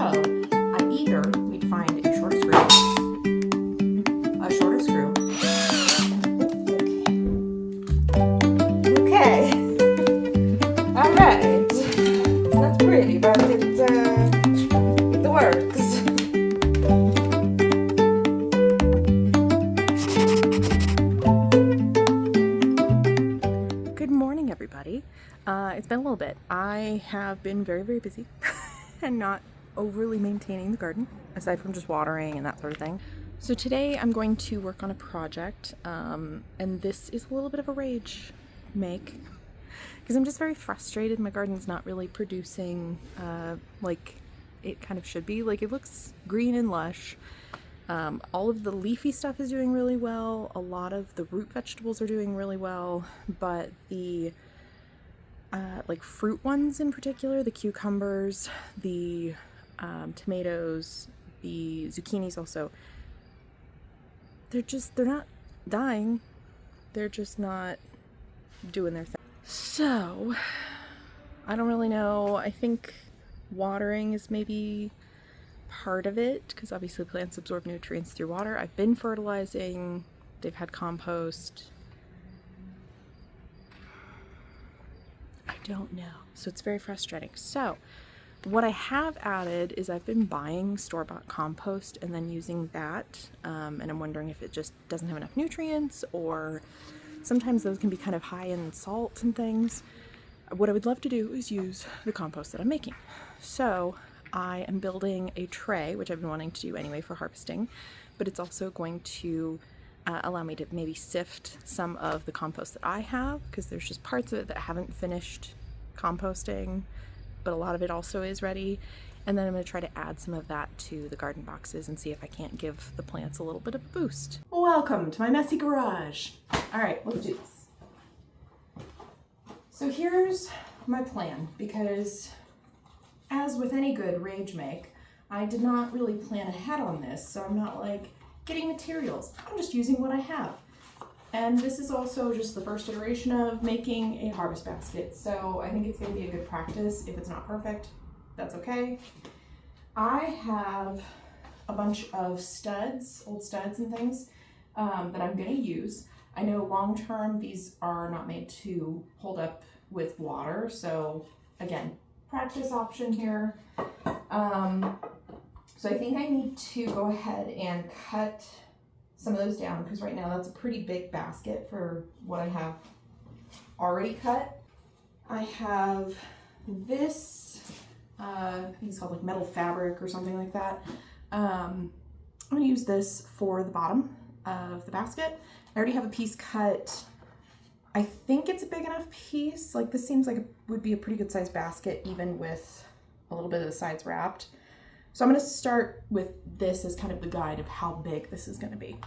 I either need to find a shorter screw, okay, all right, it's not pretty, but it works. Good morning, everybody. It's been a little bit. I have been very, very busy and not overly maintaining the garden, aside from just watering and that sort of thing. So today I'm going to work on a project, and this is a little bit of a rage make, because I'm just very frustrated. My garden's not really producing like it kind of should be. Like, it looks green and lush. All of the leafy stuff is doing really well. A lot of the root vegetables are doing really well, but the like fruit ones in particular, the cucumbers, the tomatoes, the zucchinis also, they're not dying. They're just not doing their thing. So I don't really know. I think watering is maybe part of it, because obviously plants absorb nutrients through water. I've been fertilizing. They've had compost. I don't know. So it's very frustrating. So what I have added is I've been buying store-bought compost and then using that, and I'm wondering if it just doesn't have enough nutrients, or sometimes those can be kind of high in salt and things. What I would love to do is use the compost that I'm making. So I am building a tray, which I've been wanting to do anyway for harvesting, but it's also going to allow me to maybe sift some of the compost that I have, because there's just parts of it that I haven't finished composting, but a lot of it also is ready. And then I'm going to try to add some of that to the garden boxes and see if I can't give the plants a little bit of a boost. Welcome to my messy garage. All right, let's do this. So here's my plan, because as with any good rage make, I did not really plan ahead on this, so I'm not like getting materials. I'm just using what I have. And this is also just the first iteration of making a harvest basket, so I think it's going to be a good practice. If it's not perfect, that's okay. I have a bunch of studs, old studs and things that I'm going to use. I know long term these are not made to hold up with water, so again, practice option here. So I think I need to go ahead and cut some of those down, because right now that's a pretty big basket for what I have already cut. I have this, I think it's called like metal fabric or something like that. I'm gonna use this for the bottom of the basket. I already have a piece cut. I think it's a big enough piece. Like, this seems like it would be a pretty good sized basket even with a little bit of the sides wrapped. So I'm going to start with this as kind of the guide of how big this is going to be.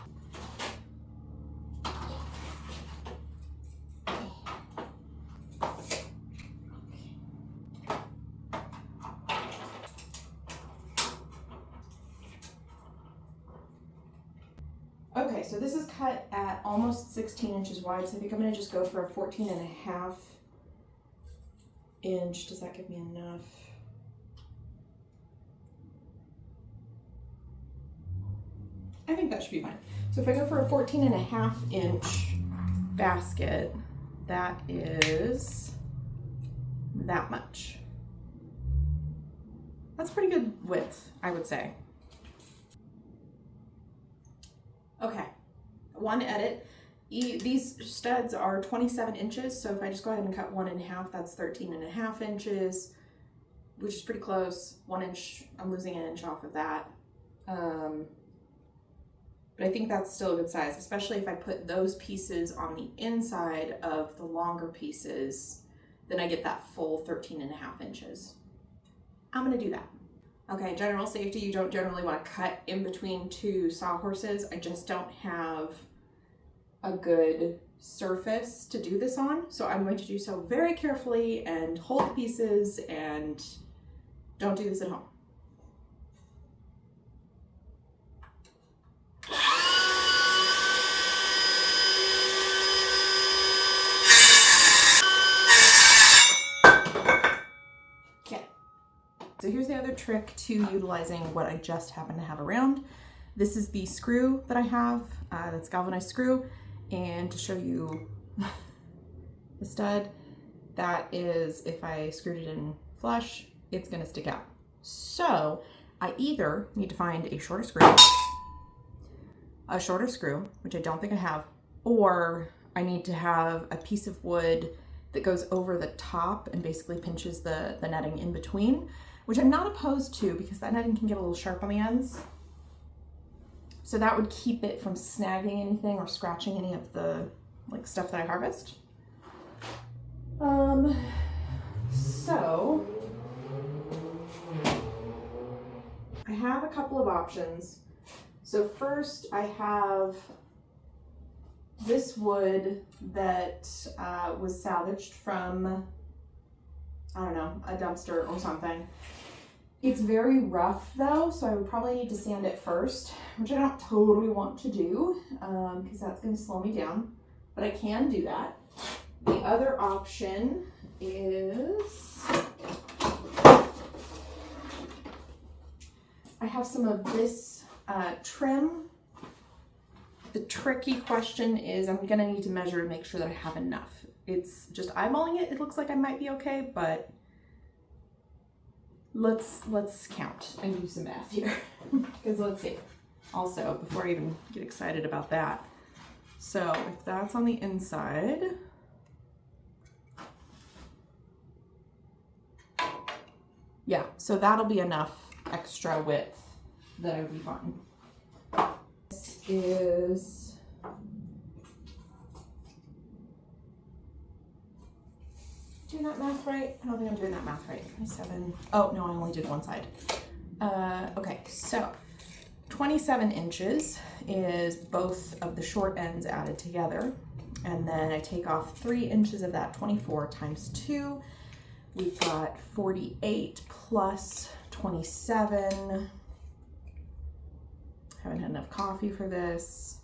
Okay, so this is cut at almost 16 inches wide, so I think I'm going to just go for a 14.5 inch. Does that give me enough? I think that should be fine. So if I go for a 14.5 inch basket, that is that much. That's pretty good width, I would say. Okay, one edit. These studs are 27 inches, so if I just go ahead and cut 1 in half, that's 13.5 inches, which is pretty close. 1 inch, I'm losing an inch off of that. But I think that's still a good size, especially if I put those pieces on the inside of the longer pieces, then I get that full 13.5 inches. I'm gonna do that. Okay, general safety, you don't generally want to cut in between two sawhorses. I just don't have a good surface to do this on, so I'm going to do so very carefully and hold the pieces, and don't do this at home. So here's the other trick to utilizing what I just happen to have around. This is the screw that I have, that's galvanized screw, and to show you the stud, that is, if I screwed it in flush, it's gonna stick out. So I either need to find a shorter screw, which I don't think I have, or I need to have a piece of wood that goes over the top and basically pinches the netting in between, which I'm not opposed to because that netting can get a little sharp on the ends. So that would keep it from snagging anything or scratching any of the stuff that I harvest. So I have a couple of options. So first I have this wood that was salvaged from, I don't know, a dumpster or something. It's very rough though, so I would probably need to sand it first, which I don't totally want to do because that's going to slow me down, but I can do that. The other option is I have some of this trim. The tricky question is I'm going to need to measure to make sure that I have enough. It's just eyeballing it. It looks like I might be okay, but let's count and do some math here because let's see. Also, before I even get excited about that, so if that's on the inside, yeah, so that'll be enough extra width that I would be fine. This is doing that math right? I don't think I'm doing that math right. 27. Oh, no, I only did one side. Okay, so 27 inches is both of the short ends added together. And then I take off 3 inches of that, 24 times 2. We've got 48 plus 27. Haven't had enough coffee for this.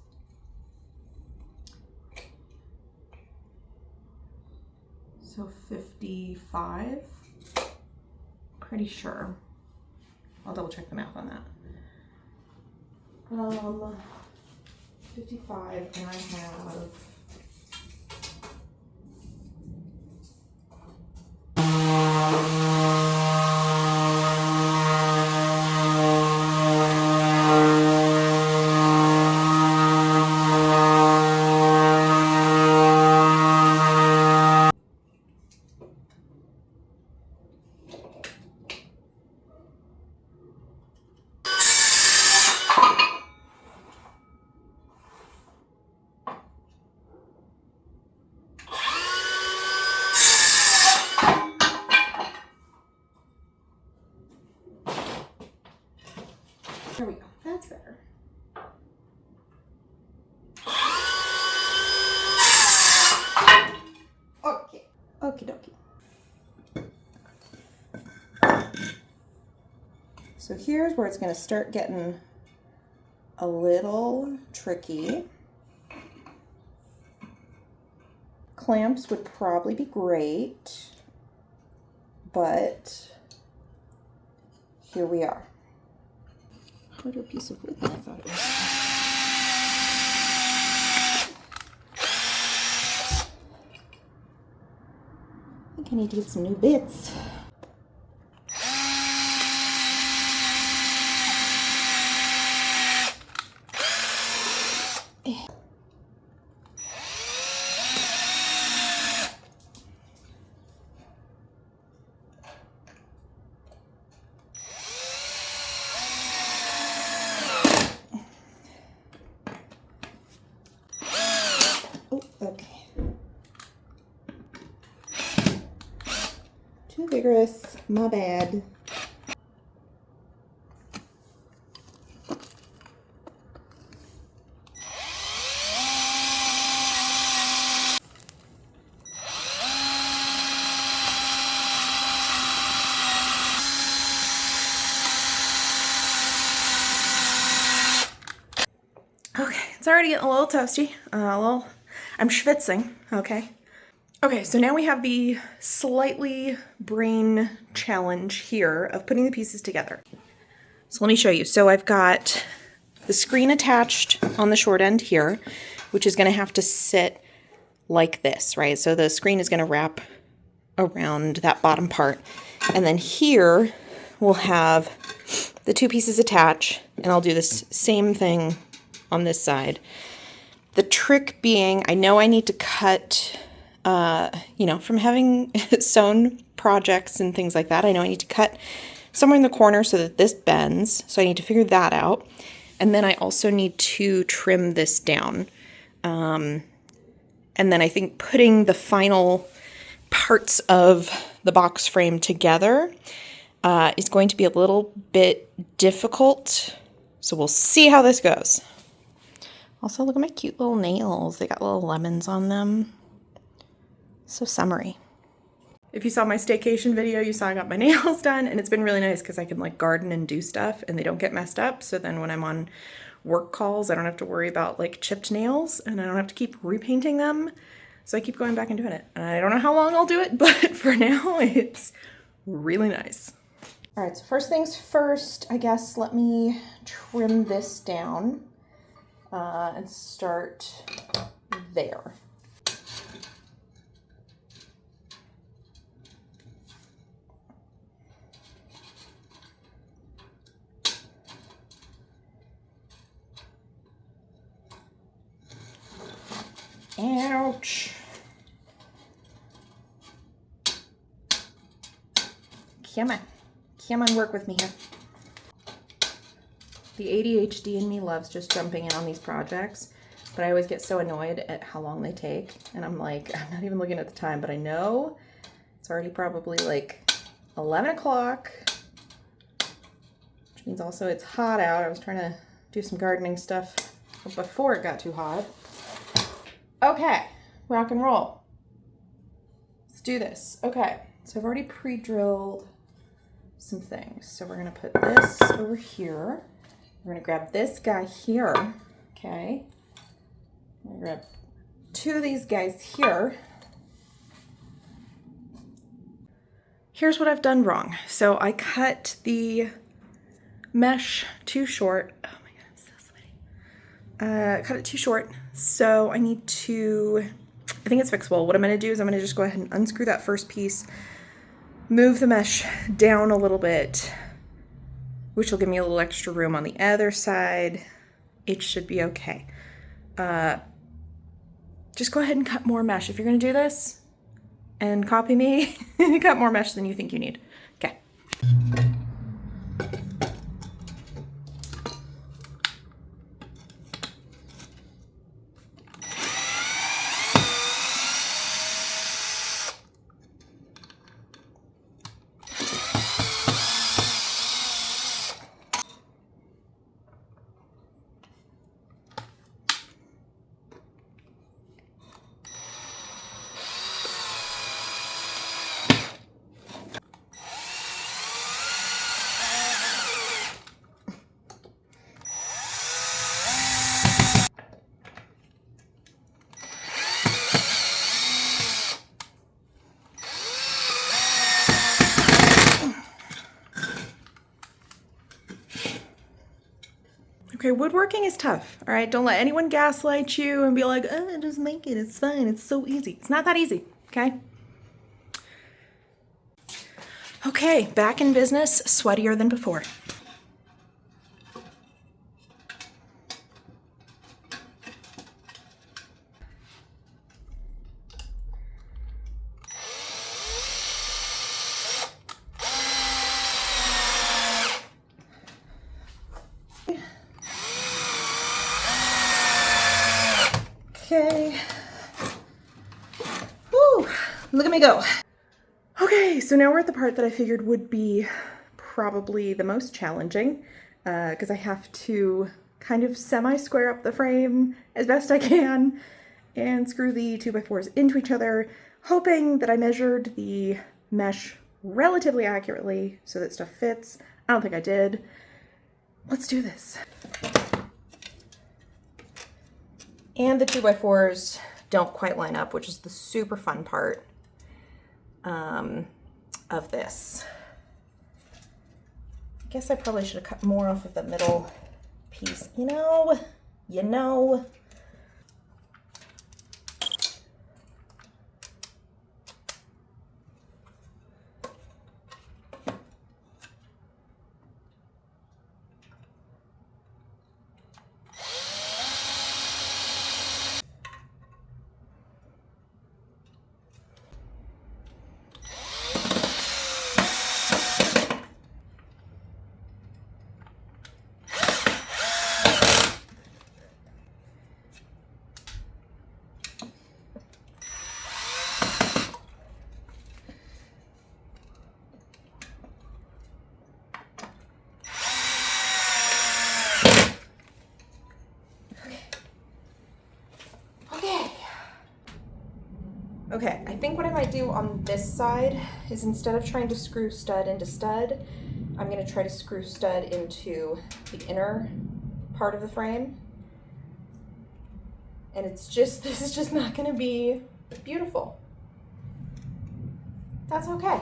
So 55, pretty sure. I'll double check the math on that. 55, and I have there we go. That's better. Okay. Okie dokie. So here's where it's going to start getting a little tricky. Clamps would probably be great, but here we are. Harder piece of wood than I thought it was. I think I need to get some new bits. Too vigorous, my bad. Okay, it's already getting a little toasty. I'm schwitzing, okay? Okay, so now we have the slightly brain challenge here of putting the pieces together. So let me show you. So I've got the screen attached on the short end here, which is going to have to sit like this, right? So the screen is going to wrap around that bottom part. And then here we'll have the two pieces attached, and I'll do this same thing on this side. The trick being, I know I need to cut, from having sewn projects and things like that, I know I need to cut somewhere in the corner so that this bends. So I need to figure that out. And then I also need to trim this down. And then I think putting the final parts of the box frame together is going to be a little bit difficult. So we'll see how this goes. Also, look at my cute little nails. They got little lemons on them. So summery. If you saw my staycation video, you saw I got my nails done, and it's been really nice because I can like garden and do stuff and they don't get messed up. So then when I'm on work calls, I don't have to worry about like chipped nails, and I don't have to keep repainting them. So I keep going back and doing it. And I don't know how long I'll do it, but for now it's really nice. All right, so first things first, I guess let me trim this down and start there. Ouch. Come on, work with me here. The ADHD in me loves just jumping in on these projects, but I always get so annoyed at how long they take. And I'm like, I'm not even looking at the time, but I know it's already probably like 11 o'clock, which means also it's hot out. I was trying to do some gardening stuff before it got too hot. Okay, rock and roll. Let's do this. Okay, so I've already pre-drilled some things. So we're gonna put this over here. We're gonna grab this guy here, okay? I'm gonna grab two of these guys here. Here's what I've done wrong. So I cut the mesh too short. Oh my God, I'm so sweaty. Cut it too short. So I need to, I think it's fixable. What I'm gonna do is I'm gonna just go ahead and unscrew that first piece, move the mesh down a little bit, which will give me a little extra room on the other side. It should be okay. Just go ahead and cut more mesh. If you're gonna do this and copy me, cut more mesh than you think you need. Okay. Okay, woodworking is tough, all right? Don't let anyone gaslight you and be like, oh, just make it, it's fine, it's so easy. It's not that easy, okay? Okay, back in business, sweatier than before. Okay. Woo, look at me go. Okay, so now we're at the part that I figured would be probably the most challenging because I have to kind of semi-square up the frame as best I can and screw the 2x4s into each other, hoping that I measured the mesh relatively accurately so that stuff fits. I don't think I did. Let's do this. And the 2x4s don't quite line up, which is the super fun part of this. I guess I probably should have cut more off of the middle piece. You know. Okay, I think what I might do on this side is instead of trying to screw stud into stud, I'm going to try to screw stud into the inner part of the frame. And this is just not going to be beautiful. That's okay.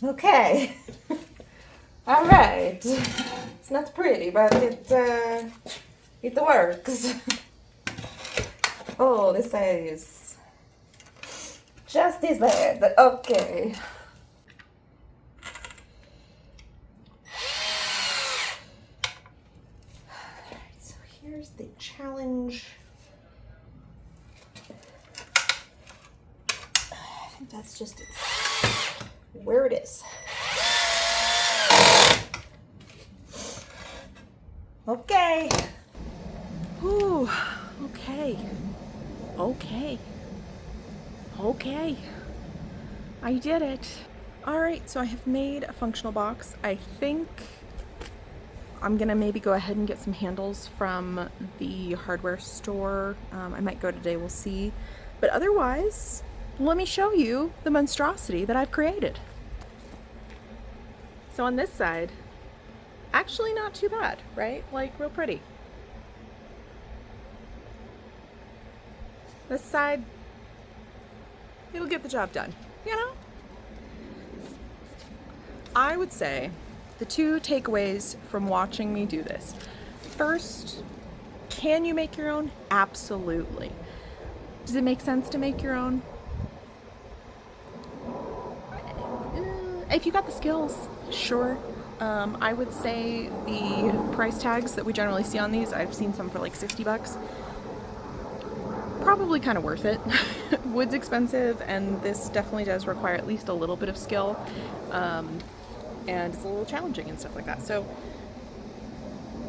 Okay. All right. It's not pretty, but it works. Oh, this side is just as bad. Okay. All right, so here's the challenge. I think that's just it. Where it is. Okay. Ooh, okay. Okay. I did it. All right, so I have made a functional box. I think I'm gonna maybe go ahead and get some handles from the hardware store. I might go today, we'll see. But otherwise, let me show you the monstrosity that I've created. So on this side, actually not too bad, right? Like real pretty. This side, it'll get the job done, you know? I would say the two takeaways from watching me do this. First, can you make your own? Absolutely. Does it make sense to make your own? If you got the skills, sure. I would say the price tags that we generally see on these, I've seen some for like 60 bucks. Probably kind of worth it. Wood's expensive, and this definitely does require at least a little bit of skill. And it's a little challenging and stuff like that. So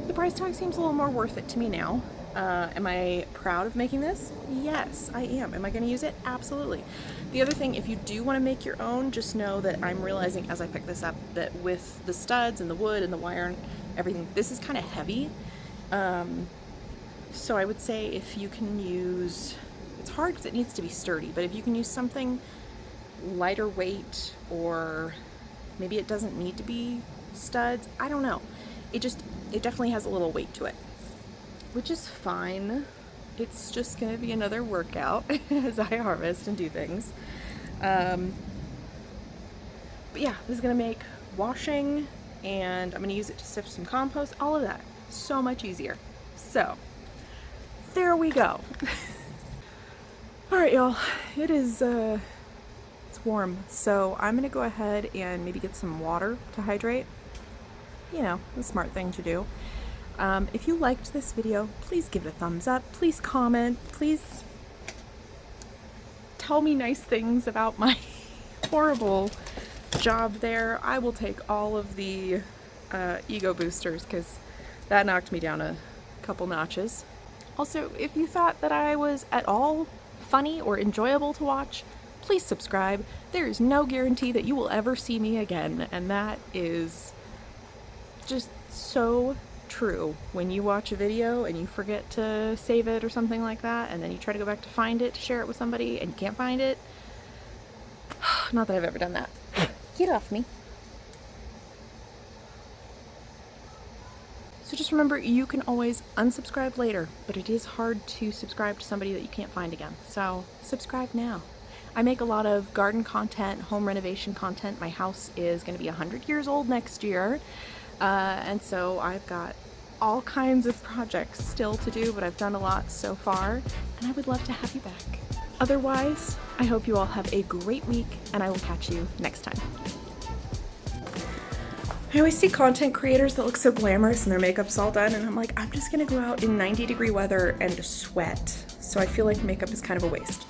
the price tag seems a little more worth it to me now. Am I proud of making this? Yes, I am. Am I going to use it? Absolutely. The other thing, if you do want to make your own, just know that I'm realizing as I pick this up that with the studs and the wood and the wire and everything, this is kind of heavy. So I would say if you can use, it's hard because it needs to be sturdy, but if you can use something lighter weight, or maybe it doesn't need to be studs, I don't know. It definitely has a little weight to it, which is fine. It's just gonna be another workout as I harvest and do things. But yeah, this is gonna make washing, and I'm gonna use it to sift some compost, all of that. So much easier. So, there we go. All right, y'all, it is, it's warm. So I'm gonna go ahead and maybe get some water to hydrate. You know, the smart thing to do. If you liked this video, please give it a thumbs up. Please comment. Please tell me nice things about my horrible job there. I will take all of the ego boosters because that knocked me down a couple notches. Also, if you thought that I was at all funny or enjoyable to watch, please subscribe. There is no guarantee that you will ever see me again, and that is just so true. When you watch a video and you forget to save it or something like that, and then you try to go back to find it to share it with somebody and you can't find it, Not that I've ever done that. Get off me. So just remember, you can always unsubscribe later, but it is hard to subscribe to somebody that you can't find again. So subscribe now. I make a lot of garden content, home renovation content. My house is going to be 100 years old next year. And so I've got all kinds of projects still to do, but I've done a lot so far, and I would love to have you back. Otherwise, I hope you all have a great week, and I will catch you next time. I always see content creators that look so glamorous and their makeup's all done, and I'm like, I'm just gonna go out in 90-degree weather and sweat. So I feel like makeup is kind of a waste.